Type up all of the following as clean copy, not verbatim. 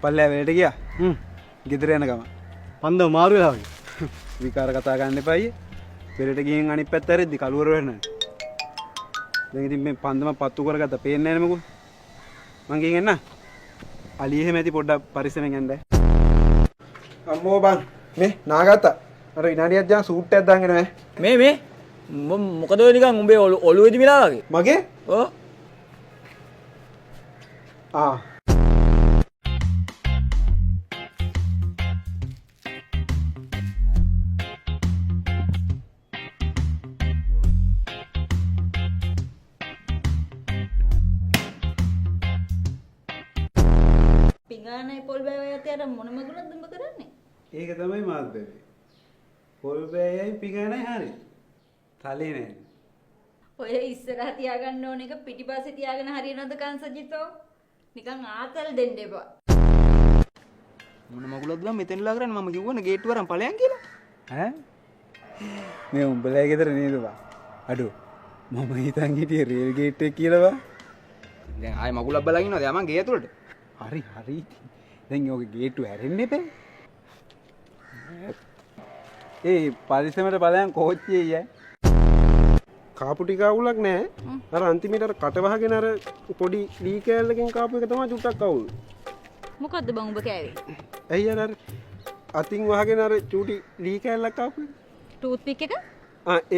පල්ලෑ වැඩට ගියා. ගෙදර යන ගම. පන්දම මාරු වෙලා වගේ. විකාර කතා ගන්න එපා අයියේ. පෙරට ගිහින් අනිත් පැත්ත ඇරෙද්දි කලුවර වෙන්න. දැන් ඉතින් මේ පන්දම පත්තු කරගත්තා පේන්නේ නැහැ නේ මොකෝ. මං ගිහින් එන්න. අලි එහෙම ඇති පොඩ්ඩක් පරිස්සමෙන් යන්න. අම්මෝ බං මේ නාගත්තා. අර විනාඩියක් දාන සූට් එකක් දාගෙන මේ මොකද ඔය නිකන් උඹේ ඔළුවේදි මිලා වගේ. මගේ? ඔව්. ආ පිඟානයි පොල් බෑවයි අතර මොන මගුලක්ද උඹ කරන්නේ? ඒක තමයි මාත් බැලුවේ. පොල් බෑයයි පිගානයි හරි. තලේ නෑ. ඔය ඉස්සරහ තියාගන්න ඕන එක පිටිපස්සේ තියාගෙන හරියනවද කංසජිතෝ? නිකන් ආතල් දෙන්න එපා. මොන මගුලක්ද බං මෙතනලා කරන්නේ මම කිව්වනේ ගේට්ටුව අරන් ඵලයන් කියලා. ඈ? මේ උඹලා ගෙදර නේද බා? අඩෝ. මම හිතන් හිටියේ රේල් ගේට් එක කියලා බා. දැන් ආයේ මගුලක් බලන් ඉන්නවද? යා මං ගේ ඇතුළට. හරි හරි. දැන් ඔගේ ගේට්ටුව ඇරෙන්න එපා. ඒ පරිස්සමට බලයන් කෝච්චියේ යයි. කාපු ටික අවුලක් නෑ. අර අන්තිමේට අර කට වහගෙන අර පොඩි ලී කෑල්ලකින් කාපු එක තමයි චුට්ටක් අවුල්. මොකද්ද බං උඹ කෑවේ? ඇයි අර අතින් වහගෙන අර චූටි ලී කෑල්ලක් ආපු එක? ටූත් පික් එක?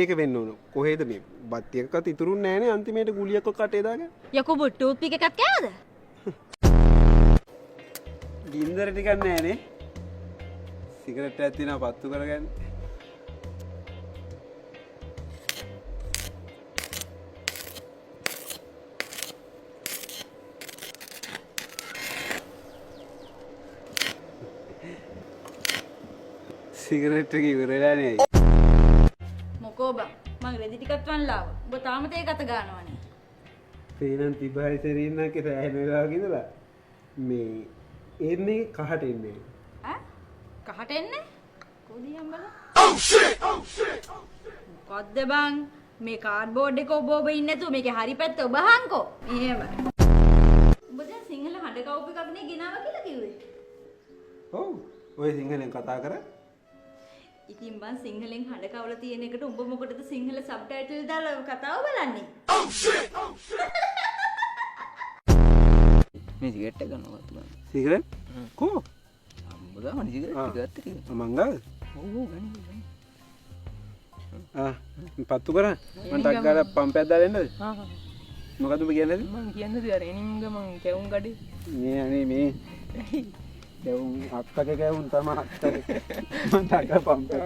ඒක වෙන්න ඕන. කොහෙද මේ බත් එකක්වත් ඉතුරුන්නේ නෑනේ අන්තිමේට ගුලියක් කටේ දාගෙන. යකෝ බු ටූත් පික් එකක් කෑවද? ගින්දර ටිකක් නෑනේ. සිගරට් එකක් තියෙනවා පත්තු කරගන්න. සිගරට් එක ඉවරලා නේ. මොකෝ බං මං රෙදි ටිකක් වන්ලාව. උඹ තාම තේ ගත ගන්නවනේ. තේනම් තිබයි සෙරින්නක් රැහෙන වෙලාවක ඉඳලා මේ එන්නේ කහට එන්නේ. ඈ? කහට එන්නේ? කොදියම් බල? මොකද්ද බං? මේ කාඩ්බෝඩ් එක ඔබ ඉන්නේ නැතුව මේකේ හරි පැත්ත ඔබ අහංකෝ. එහෙම. උඹ දැන් සිංහල හඬ කවුප් එකක් නේ ගෙනාවා කියලා කිව්වේ. ඔව්. ඔය සිංහලෙන් කතා කරා. ඉතින් බං සිංහලෙන් හඬ කවලා තියෙන එකට උඹ මොකටද සිංහල සබ්ටයිටල් දාලා කතාව බලන්නේ? මේ සිගරට් එක ගන්නවා තුමා. සිගරට්? කො? අම්බුදා මනි සිගරට් එක ගත්ත ටික. මංගල්? ඔව් ගන්න. පත්තු කරා. මං ටක් ගාලා පම්පයක් දාලා එන්නද? මොකද ඔබ කියන්නේ? මං කියන්නේ අර එනින්ග මං කැවුම් ගඩේ. මේ අනේ මේ කැවුම් අත්තක කැවුම් තමයි අත්තක. මං ටක් ගාලා පම්පයක්